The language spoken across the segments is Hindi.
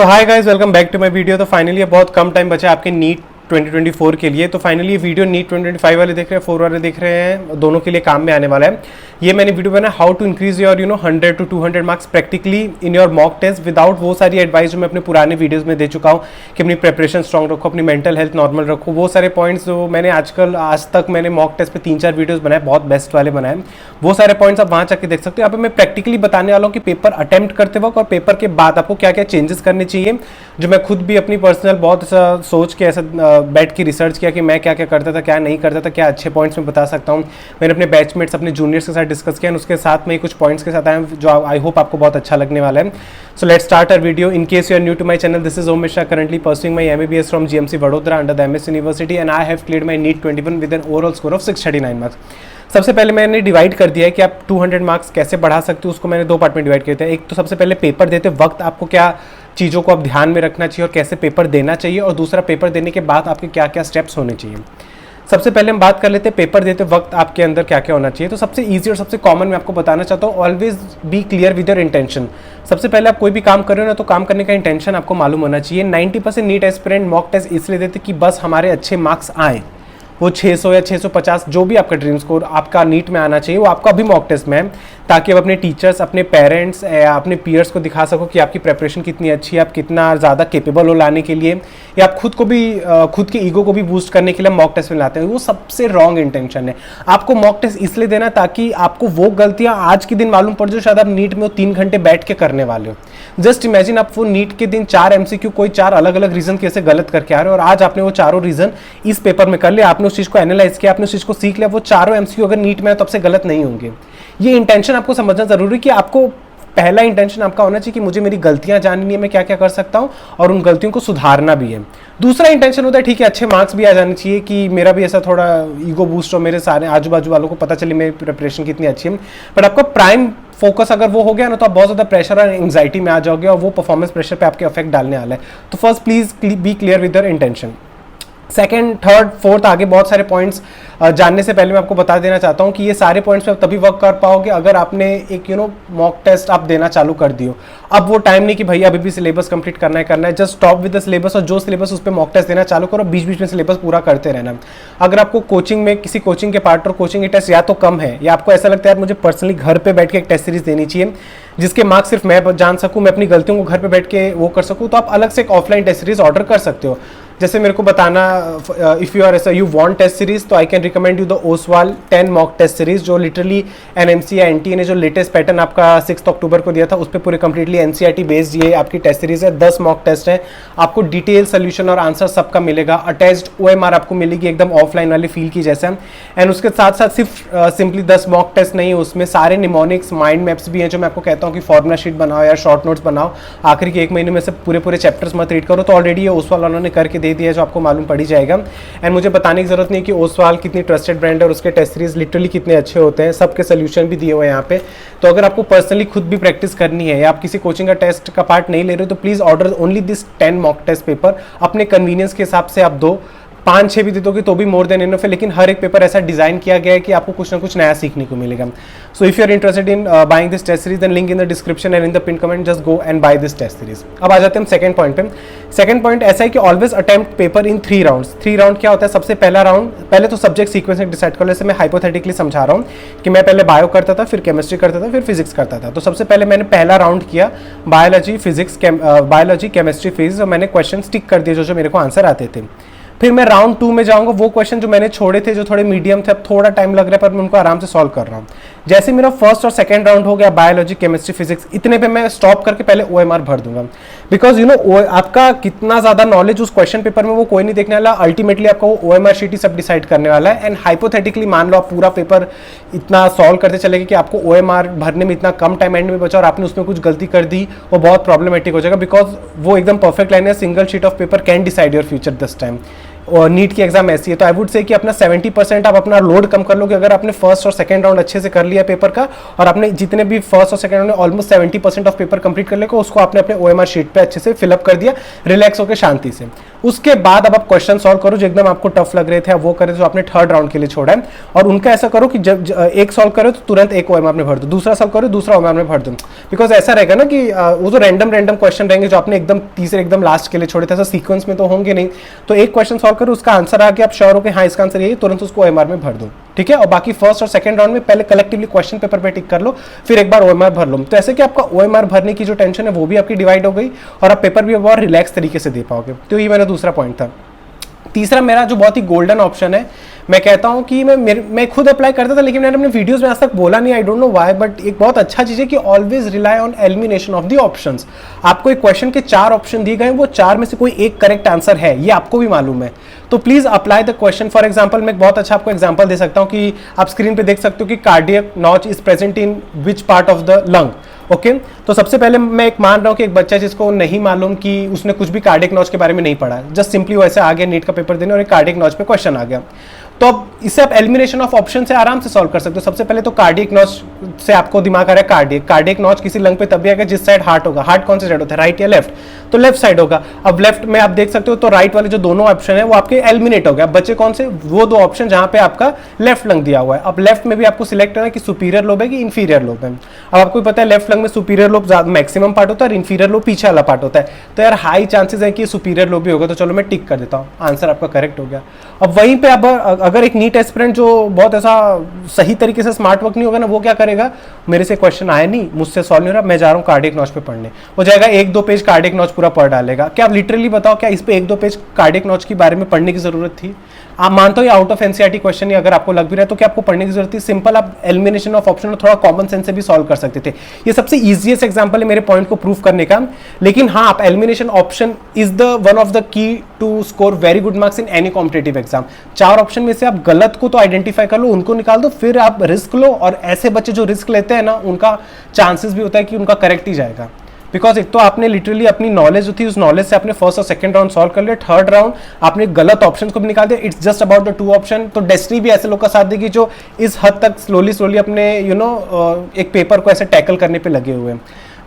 तो hi guys, welcome back to my video. तो फाइनली बहुत कम टाइम बचा आपके नीट 2024 के लिए। तो फाइनली ये वीडियो नीट 2025 वाले देख रहे हैं, 4 वाले देख रहे हैं, दोनों के लिए काम में आने वाला है। ये मैंने वीडियो बनाया how to increase your 100 to 200 marks practically in your mock test without वो सारी एडवाइस जो मैं अपने पुराने वीडियोस में दे चुका हूँ कि अपनी प्रिपरेशन स्ट्रॉन्ग रखो, अपनी मेंटल हेल्थ नॉर्मल रखो। वो सारे पॉइंट्स जो मैंने आज तक मैंने मॉक टेस्ट पे 3-4 वीडियोस बनाए, बहुत बेस्ट वाले बनाए, वो सारे पॉइंट्स आप वहाँ जाके देख सकते हो। यहाँ पे मैं प्रैक्टिकली बताने वाला हूँ कि पेपर अटेम्प्ट करते वक्त और पेपर के बाद आपको क्या क्या चेंजेस करने चाहिए, जो मैं खुद भी अपनी पर्सनल बहुत ऐसा सोच के ऐसा बैठ के रिसर्च किया कि मैं क्या क्या करता था, क्या नहीं करता था, क्या अच्छे पॉइंट्स में बता सकता हूँ। मैंने अपने बैचमेट्स, अपने जूनियर्स के साथ डिस्कस किया, उसके साथ में कुछ पॉइंट्स के साथ आया जो आई होप आपको बहुत अच्छा लगने वाला है। So let's start our video. In case you are new to my channel, this is Om Mishra, currently pursuing my MBBS from GMC Vadodara under the MS university and I have cleared my NEET 21 with an overall score of 639 marks. सबसे पहले मैंने डिवाइड कर दिया है कि आप 200 मार्क्स कैसे बढ़ा सकते हो, उसको मैंने 2 पार्ट में डिवाइड किया था। एक तो सबसे पहले पेपर देते वक्त आपको क्या चीज़ों को आप ध्यान में रखना चाहिए और कैसे पेपर देना चाहिए, और दूसरा पेपर देने के बाद आपके क्या क्या स्टेप्स होने चाहिए। सबसे पहले हम बात कर लेते हैं पेपर देते वक्त आपके अंदर क्या क्या होना चाहिए। तो सबसे इजी और सबसे कॉमन मैं आपको बताना चाहता हूँ, always be clear with your intention. सबसे पहले आप कोई भी काम कर रहे हो ना, तो काम करने का इंटेंशन आपको मालूम होना चाहिए। 90% नीट एस्पिरेंट मॉक टेस्ट इसलिए देते कि बस हमारे अच्छे मार्क्स आए, वो 600 या 650 जो भी आपका ड्रीम स्कोर आपका नीट में आना चाहिए वो आपका अभी मॉक टेस्ट में है, ताकि आप अपने टीचर्स, अपने पेरेंट्स या अपने पीयर्स को दिखा सको कि आपकी प्रिपरेशन कितनी अच्छी है, आप कितना ज़्यादा केपेबल हो लाने के लिए, या आप खुद को भी खुद के ईगो को भी बूस्ट करने के लिए मॉक टेस्ट में लाते हैं। वो सबसे रॉन्ग इंटेंशन है। आपको मॉक टेस्ट इसलिए देना ताकि आपको वो गलतियाँ आज के दिन मालूम पड़ जाए शायद आप नीट में वो 3 घंटे बैठ के करने वाले हो। जस्ट इमेजिन आप वो नीट के दिन 4 MCQ कोई 4 अलग अलग रीजन कैसे गलत करके आ रहे हो, और आज आपने वो चारों रीजन इस पेपर में कर लिया, आपने उस चीज़ को एनालाइज किया, आपने उस चीज़ को सीख लिया, वो चारों MCQ अगर नीट में है तब से गलत नहीं होंगे। ये इंटेंशन आपको समझना जरूरी है कि आपको पहला इंटेंशन आपका होना चाहिए कि मुझे मेरी गलतियां जाननी है, मैं क्या क्या कर सकता हूं, और उन गलतियों को सुधारना भी है। दूसरा इंटेंशन होता है ठीक है अच्छे मार्क्स भी आ जाने चाहिए कि मेरा भी ऐसा थोड़ा ईगो बूस्ट हो, मेरे सारे आजू बाजू वालों को पता चले मेरी प्रिपरेशन कितनी अच्छी है। बट आपका प्राइम फोकस अगर वो हो गया ना, तो आप बहुत ज़्यादा प्रेशर और एंग्जाइटी में आ जाओगे और वो परफॉर्मेंस प्रेशर पे आपके इफेक्ट डालने वाला है। तो first please be clear with your intention. Second, third, fourth, आगे बहुत सारे पॉइंट्स जानने से पहले मैं आपको बता देना चाहता हूँ कि ये सारे पॉइंट्स पे आप तभी वर्क कर पाओगे अगर आपने एक मॉक टेस्ट आप देना चालू कर दियो। अब वो टाइम नहीं कि भैया अभी भी सिलेबस कंप्लीट करना है, just stop with the syllabus और जो सिलेबस उस पर मॉक टेस्ट देना चालू करो, बीच बीच में सिलेबस पूरा करते रहना। अगर आपको कोचिंग में किसी कोचिंग के पार्ट और कोचिंग के टेस्ट या तो कम है, या आपको ऐसा लगता है यार मुझे पर्सनली घर पर बैठ के एक टेस्ट सीरीज देनी चाहिए जिसके मार्क्स सिर्फ मैं जान सकूँ, मैं अपनी गलतियों को घर पर बैठ के वो कर सकूँ, तो आप अलग से एक ऑफलाइन टेस्ट सीरीज ऑर्डर कर सकते हो। जैसे मेरे को बताना, इफ़ यू आर ऐसा यू वांट टेस्ट सीरीज, तो I can recommend you the Oswaal 10 mock test series, जो लिटरली NMC या NTA ने जो लेटेस्ट पैटर्न आपका 6 अक्टूबर को दिया था उस पर पूरे कंप्लीटली NCERT बेस्ड ये आपकी टेस्ट सीरीज है। 10 मॉक टेस्ट है, आपको डिटेल सोल्यूशन और आंसर सबका मिलेगा, अटैच्ड OMR आपको मिलेगी एकदम ऑफलाइन वाली फील की जैसा। एंड उसके साथ साथ सिर्फ सिंपली 10 मॉक टेस्ट नहीं, उसमें सारे निमोनिक्स, माइंड मैप्स भी हैं, जो मैं आपको कहता हूँ कि फॉर्मुला शीट बनाओ या शॉर्ट नोट्स बनाओ, आखिर के 1 महीने में से पूरे चैप्टर्स मत रीड करो। तो ऑलरेडी ये ओसवाल उन्होंने करके दे दिया जो आपको मालूम पड़ ही जाएगा। एंड मुझे बताने की जरूरत नहीं कि ओसवाल कितनी ट्रस्टेड ब्रांड है और उसके टेस्ट सीरीज लिटरली कितने अच्छे होते हैं, सबके सोल्यूशन भी दिए हुए हैं यहाँ पे। तो अगर आपको पर्सनली खुद भी प्रैक्टिस करनी है या आप किसी कोचिंग का टेस्ट का पार्ट नहीं ले रहे हो, तो please order only this 10 mock test paper. अपने कन्वीनियंस के हिसाब से आप दो, 5-6 भी दे दोगे तो भी मोर देन इनफ है, लेकिन हर एक पेपर ऐसा डिजाइन किया गया है कि आपको कुछ ना कुछ नया सीखने को मिलेगा। So if you are interested in buying this test series, then link in the description and in the pin comment, just go and buy this test series. अब आ जाते हैं हम सेकंड पॉइंट पे। सेकंड पॉइंट ऐसा है कि always attempt paper in 3 rounds. 3 round क्या होता है? सबसे पहला राउंड, पहले तो सब्जेक्ट सीक्वेंस डिसाइड कर लो। जैसे मैं हाइपोथेटिकली समझा रहा हूँ कि मैं पहले बायो करता था, फिर केमिस्ट्री करता था, फिर फिजिक्स करता था। तो सबसे पहले मैंने पहला राउंड किया biology, physics, biology, chemistry, physics, और मैंने क्वेश्चन टिक कर दिए जो मेरे को आंसर आते थे। फिर मैं राउंड 2 में जाऊंगा, वो क्वेश्चन जो मैंने छोड़े थे, जो थोड़े मीडियम थे, अब थोड़ा टाइम लग रहा है पर मैं उनको आराम से सॉल्व कर रहा हूँ। जैसे मेरा फर्स्ट और सेकंड राउंड हो गया बायोलॉजी, केमिस्ट्री, फिजिक्स, इतने पे मैं स्टॉप करके पहले OMR भर दूंगा। बिकॉज आपका कितना ज्यादा नॉलेज उस क्वेश्चन पेपर में वो कोई नहीं देखने वाला, अल्टीमेटली आपका वो OMR शीट ही सब डिसाइड करने वाला है। एंड हाइपोथेटिकली मान लो आप पूरा पेपर इतना सॉल्व करते चले गए कि आपको OMR भरने में इतना कम टाइम एंड में बचा और आपने उसमें कुछ गलती कर दी, वो बहुत प्रॉब्लमेटिक हो जाएगा। बिकॉज वो एकदम परफेक्ट लाइन है, single sheet of paper can decide your future this time. NEET की एग्जाम ऐसी है, तो आई वुड से कि अपना 70% आप अपना लोड कम कर लो कि अगर आपने फर्स्ट और सेकंड राउंड अच्छे से कर लिया पेपर का, और आपने जितने भी फर्स्ट और सेकंड राउंड में ऑलमोस्ट 70% ऑफ पेपर कंप्लीट कर लेगा, उसको आपने अपने OMR शीट पे अच्छे से फिलअप कर दिया रिलैक्स होकर शांति से। उसके बाद अब आप क्वेश्चन सॉल्व करो जो एकदम आपको टफ लग रहे थे, आप वो करे जो आपने थर्ड राउंड के लिए छोड़ा है, और उनका ऐसा करो कि जब एक सॉल्व करो तो तुरंत एक OMR में भर दो, दूसरा सॉल्व करो दूसरा OMR में भर दो, बिकॉज ऐसा रहेगा ना कि वो जो रैंडम क्वेश्चन रहेंगे जो आपने एकदम तीसरे एकदम लास्ट के लिए छोड़े थे, ऐसा सीक्वेंस में तो होंगे नहीं, तो एक क्वेश्चन सॉल्व करो, उसका आंसर आके आप श्योर हो कि हाँ इसका आंसर यही, तुरंत उसको OMR में भर दो, ठीक है। और बाकी फर्स्ट और सेकंड राउंड में पहले कलेक्टिवली क्वेश्चन पेपर पे टिक कर लो, फिर एक बार OMR भर लो, तो ऐसे कि आपका OMR भरने की जो टेंशन है वो भी आपकी डिवाइड हो गई और आप पेपर भी बहुत रिलैक्स तरीके से दे पाओगे। तो ये मेरा दूसरा पॉइंट था। तीसरा मेरा जो बहुत ही गोल्डन ऑप्शन है, मैं कहता हूं कि मैं खुद अप्लाई करता था लेकिन मैंने अपने वीडियोस में आज तक बोला नहीं, I don't know why, but एक बहुत अच्छा चीज है कि always rely on elimination of the options. आपको एक क्वेश्चन के 4 ऑप्शन दिए गए, वो 4 में से कोई एक करेक्ट आंसर है, ये आपको भी मालूम है, तो please apply the question. For example मैं बहुत अच्छा आपको एग्जांपल दे सकता हूं कि आप स्क्रीन पे देख सकते हो कि cardiac notch is present in which part of the lung, okay. तो सबसे पहले मैं एक मान रहा हूं कि एक बच्चा जिसको नहीं मालूम कि उसने कुछ भी कार्डियक नॉच के बारे में नहीं पढ़ा, जस्ट सिंपली वैसे आ गया नीट का पेपर देने और एक कार्डियक नॉच पे क्वेश्चन आ गया, तो अब इससे आप एलिमिनेशन ऑफ ऑप्शन से आराम से सॉल्व कर सकते हो। सबसे पहले तो कार्डियक नॉच से आपको दिमाग आ रहा है, कार्डियक नॉच किसी लंग पे तब भी आएगा जिस साइड हार्ट होगा। हार्ट कौन से साइड होता है, राइट या लेफ्ट, तो लेफ्ट साइड होगा। अब लेफ्ट में आप देख सकते हो तो राइट वाले जो दोनों ऑप्शन है वो आपके एलिमिनेट हो गया, बच्चे कौन से, वो 2 ऑप्शन जहां पे आपका लेफ्ट लंग दिया हुआ है। अब लेफ्ट में भी आपको सिलेक्ट करना है कि सुपीरियर लोब है कि इंफीरियर लोब है। अब आपको पता है लेफ्ट लंग में सुपीरियर लोब मैक्सिमम पार्ट होता है और इंफीरियर लोब पीछे वाला पार्ट होता है, तो यार हाई चांसेस है कि सुपीरियर लोब भी होगा, तो चलो मैं टिक कर देता हूँ, आंसर आपका करेक्ट हो गया। अब वहीं पे अब अगर एक नीट एस्पिरेंट जो बहुत ऐसा सही तरीके से स्मार्ट वर्क नहीं होगा ना, वो क्या करेगा, मेरे से क्वेश्चन आया नहीं, मुझसे सॉल्व नहीं हो रहा, मैं जा रहा हूँ कार्डियक नॉच पे पढ़ने, वो जाएगा 1-2 पेज कार्डियक नॉच पूरा पढ़ डालेगा। क्या आप लिटरली बताओ क्या इस पे 1-2 पेज कार्डियक नॉच के बारे में पढ़ने की जरूरत थी? आप मानते हो ये आउट ऑफ एनसीईआरटी क्वेश्चन है, अगर आपको लग भी रहा है तो क्या आपको पढ़ने की जरूरत थी? सिंपल आप एलिमिनेशन ऑफ ऑप्शन थोड़ा कॉमन सेंस से भी सॉल्व कर सकते थे। ये सबसे इजीएस्ट एग्जांपल है मेरे पॉइंट को प्रूव करने का। लेकिन हाँ, आप elimination option is the one of the key to score very good marks in any competitive exam. 4 option में से आप गलत को तो आइडेंटिफाई कर लो, उनको निकाल दो, फिर आप रिस्क लो, और ऐसे बच्चे जो रिस्क लेते हैं ना, उनका चांसेस भी होता है कि उनका करेक्ट ही जाएगा। बिकॉज एक तो आपने लिटरली अपनी नॉलेज जो थी उस नॉलेज से आपने फर्स्ट और सेकंड राउंड सॉल्व कर लिया, थर्ड राउंड आपने गलत ऑप्शन को भी निकाल दिया। It's just about the 2 option. तो डेस्टिनी भी ऐसे लोग का साथ देगी जो इस हद तक स्लोली अपने एक पेपर को ऐसे टैकल करने पे लगे हुए हैं।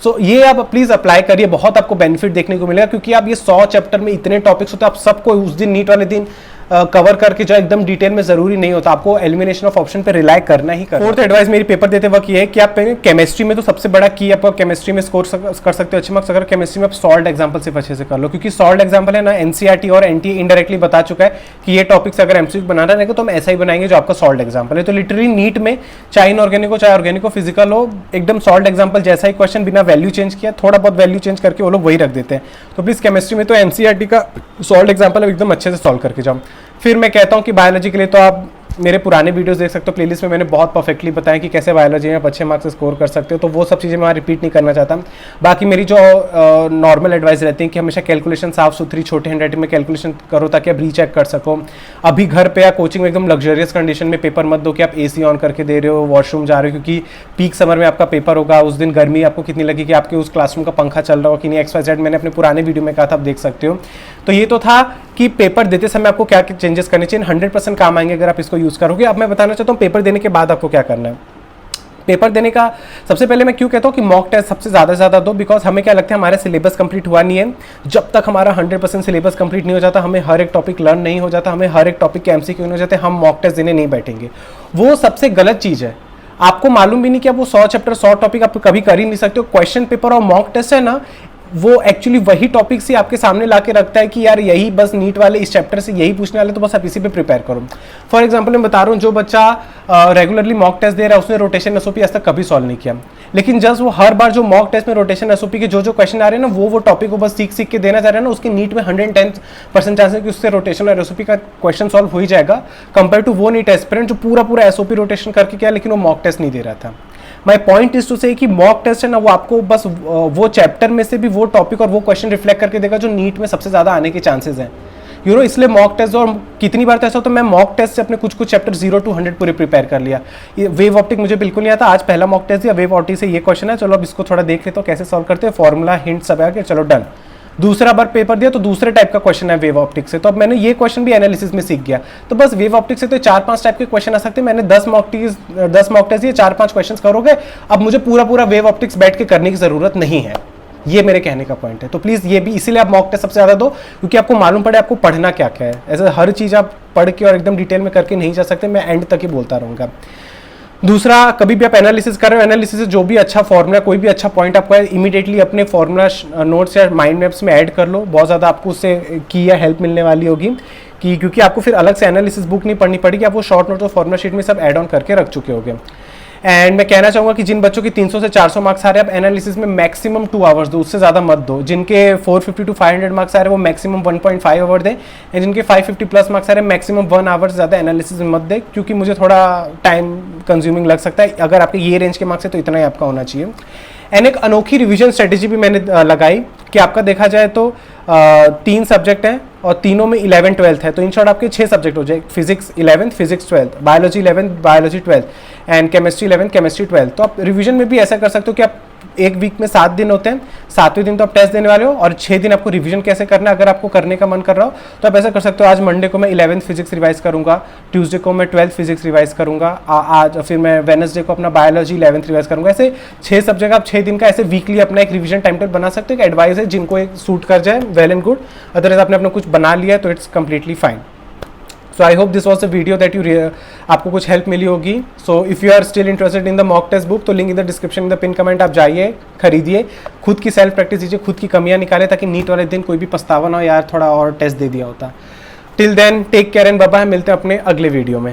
सो ये आप प्लीज अप्लाई करिए, बहुत आपको बेनिफिट देखने को मिलेगा, क्योंकि आप ये 100 चैप्टर में इतने टॉपिक्स होते हैं, आप सबको उस दिन नीट वाले दिन कवर करके जो एकदम डिटेल में जरूरी नहीं होता, आपको एलिमिनेशन ऑफ ऑप्शन पे रिलाई करना ही करना। फोर्थ एडवाइस मेरी पेपर देते वक्त ये है कि आप केमिस्ट्री में तो सबसे बड़ा की आप केमिस्ट्री में स्कोर कर सकते हो अच्छे मार्क्स, अगर केमिस्ट्री में आप सॉल्ट एग्जांपल सिर्फ अच्छे से कर लो, क्योंकि सॉल्ट एग्जांपल है ना, एनसीईआरटी और एनटीए इनडायरेक्टली बता चुका है कि ये टॉपिक्स अगर एमसीक्यू बनाना रहेगा तो हम ऐसा ही बनाएंगे जो आपका सॉल्ट एग्जांपल है। तो लिटरली नीट में चाहे इनऑर्गेनिक हो चाहे ऑर्गेनिक हो, फिजिकल हो, एकदम सॉल्ट एग्जांपल जैसा ही क्वेश्चन, बिना वैल्यू चेंज किया, थोड़ा बहुत वैल्यू चेंज करके वो लोग वही रख देते हैं। तो प्लीज केमिस्ट्री में तो एनसीईआरटी का सॉल्ट एग्जांपल एकदम अच्छे से सॉल्व करके जाओ। फिर मैं कहता हूं कि बायोलॉजी के लिए तो आप मेरे पुराने वीडियोस देख सकते हो, प्लेलिस्ट में मैंने बहुत परफेक्टली बताया कि कैसे बायोलॉजी में आप अच्छे मार्क्स स्कोर कर सकते हो, तो वो सब चीज़ें मैं रिपीट नहीं करना चाहता। बाकी मेरी जो नॉर्मल एडवाइस रहती है कि हमेशा कैलकुलेशन साफ सुथरी छोटे हैंडराइटिंग में कैलकुलेशन करो ताकि आप रीचेक कर सको। अभी घर पे या कोचिंग में एकदम लग्जरियस कंडीशन में पेपर मत दो कि आप AC ऑन करके दे रहे हो, वॉशरूम जा रहे हो, क्योंकि पीक समर में आपका पेपर होगा, उस दिन गर्मी आपको कितनी लगी कि आपके उस क्लासरूम का पंखा चल रहा हो कि नहीं, XYZ मैंने अपने पुराने वीडियो में कहा था, आप देख सकते हो। तो ये तो था कि पेपर देते समय आपको क्या चेंजेस करने चाहिए, 100% काम आएंगे अगर आप इसको यूज़ करोगे। अब मैं बताना चाहता हूँ पेपर देने के बाद आपको क्या करना है। पेपर देने का सबसे पहले मैं क्यों कहता हूँ कि मॉक टेस्ट सबसे ज़्यादा दो, बिकॉज हमें क्या लगता है हमारा सिलेबस कंप्लीट हुआ नहीं है। जब तक हमारा 100% सिलेबस कंप्लीट नहीं हो जाता, हमें हर एक टॉपिक लर्न नहीं हो जाता, हमें हर एक टॉपिक के MCQ नहीं हो जाते, हम मॉक टेस्ट देने नहीं बैठेंगे। वो सबसे गलत चीज़ है। आपको मालूम भी नहीं कि आप वो 100 चैप्टर 100 टॉपिक आप कभी कर ही नहीं सकते हो। क्वेश्चन पेपर और मॉक टेस्ट है ना, वो एक्चुअली वही टॉपिक्स ही आपके सामने लाके रखता है कि यार यही बस नीट वाले इस चैप्टर से यही पूछने वाले, तो बस आप इसी पे प्रिपेयर करो। फॉर एग्जांपल मैं बता रहा हूँ, जो बच्चा रेगुलरली मॉक टेस्ट दे रहा है उसने रोटेशन SOP आज तक कभी सॉल्व नहीं किया, लेकिन जस्ट वो हर बार जो मॉक टेस्ट में रोटेशन SOP के जो क्वेश्चन आ रहे हैं ना, वो टॉपिक को बस सीख के देना चाह रहे हैं ना, उसके नीट में 110% चांस है कि उससे रोटेशन और SOP का क्वेश्चन सॉल्व हो ही जाएगा, कंपेयर टू वो नीट एस्पिरेंट जो पूरा SOP रोटेशन करके किया लेकिन वो मॉक टेस्ट नहीं दे रहा था। माई पॉइंट इज टू से कि मॉक टेस्ट है ना, वो आपको बस वो चैप्टर में से भी वो टॉपिक और वो क्वेश्चन रिफ्लेक्ट करके देगा जो नीट में सबसे ज़्यादा आने के चांसेस हैं, इसलिए मॉक टेस्ट। और कितनी बार तो ऐसा, तो मैं मॉक टेस्ट से अपने कुछ चैप्टर 0 to 100 पूरे प्रिपेयर कर लिया। ये वेव ऑप्टिक मुझे बिल्कुल नहीं आता, आज पहला मॉक टेस्ट दिया, वेव ऑप्टिक से ये क्वेश्चन है, चलो अब इसको थोड़ा देख लेते हो कैसे सॉल्व करते हैं, फॉर्मूला हिंट सब आके, चलो डन। दूसरा बार पेपर दिया तो दूसरे टाइप का क्वेश्चन है वेव ऑप्टिक से, तो अब मैंने ये क्वेश्चन भी एनालिसिस में सीख गया। तो बस वेव ऑप्टिक से तो 4-5 टाइप के क्वेश्चन आ सकते हैं। मैंने 10 मॉक टेस्ट ये 4-5 क्वेश्चन करोगे, अब मुझे पूरा वेव ऑप्टिक्स बैठ के करने की जरूरत नहीं है। ये मेरे कहने का पॉइंट है। तो प्लीज ये भी इसीलिए आप मॉक टेस्ट सबसे ज्यादा दो, क्योंकि आपको मालूम पड़े आपको पढ़ना क्या क्या है। ऐसे हर चीज आप पढ़ के और एकदम डिटेल में करके नहीं जा सकते, मैं एंड तक ही बोलता रहूंगा। दूसरा, कभी भी आप एनालिसिस कर रहे हो, एनालिसिस से जो भी अच्छा फॉर्मूला, कोई भी अच्छा पॉइंट आपको है, इमीडिएटली अपने फॉर्मूला नोट्स या माइंड मैप्स में ऐड कर लो। बहुत ज़्यादा आपको उससे की या हेल्प मिलने वाली होगी कि क्योंकि आपको फिर अलग से एनालिसिस बुक नहीं पढ़नी पड़ेगी, आप वो शॉर्ट नोट और फॉर्मूला शीट में सब ऐड ऑन करके रख चुके होगे। एंड मैं कहना चाहूँगा कि जिन बच्चों की 300 से 400 मार्क्स आ रहे हैं, आप एनालिसिस में मैक्सिमम 2 आवर्स दो, उससे ज़्यादा मत दो। जिनके 450 to 500 मार्क्स आ रहे हैं वो मैक्सिमम 1.5 आवर दें, एंड जिनके 550 प्लस मार्क्स आ रहे हैं मैक्सिमम 1 आवर से ज़्यादा एनालिसिस में मत दें, क्योंकि मुझे थोड़ा टाइम कंज्यूमिंग लग सकता है। अगर आपके ये रेंज के मार्क्स है तो इतना ही आपका होना चाहिए। एंड एक अनोखी रिवीजन स्ट्रेटेजी भी मैंने लगाई कि आपका देखा जाए तो 3 सब्जेक्ट हैं और तीनों में 11-12 है, तो इन शॉर्ट आपके 6 सब्जेक्ट हो जाए, physics 11th, physics 12th, biology 11th, biology 12th and chemistry 11th, chemistry 12th। तो आप रिवीजन में भी ऐसा कर सकते हो कि आप एक वीक में 7 दिन होते हैं, 7वें दिन तो आप टेस्ट देने वाले हो और 6 दिन आपको रिवीजन कैसे करना है। अगर आपको करने का मन कर रहा हो तो आप ऐसा कर सकते हो, आज मंडे को मैं 11th फिजिक्स रिवाइज करूंगा, ट्यूसडे को मैं 12th फिजिक्स रिवाइज करूंगा, आज फिर मैं वेडनेसडे को अपना बायोलॉजी 11th रिवाइज करूंगा। ऐसे 6 सब्जेक्ट आप 6 दिन का ऐसे वीकली अपना एक रिवीजन टाइम टेबल बना सकते हो। एक एडवाइस है, जिनको एक सूट कर जाए वेल एंड गुड, अदरवाइज आपने अपना कुछ बना लिया है तो it's completely fine. So I hope this was the video that आपको कुछ हेल्प मिली होगी। So if you are still interested in the mock test book, तो link in the description, in the pin comment, आप जाइए, खरीदिए, खुद की सेल्फ प्रैक्टिस कीजिए, खुद की कमियां निकालें, ताकि नीट वाले दिन कोई भी पछतावा ना हो यार थोड़ा और टेस्ट दे दिया होता। Till then take care and bye bye, मिलते हैं अपने अगले वीडियो में।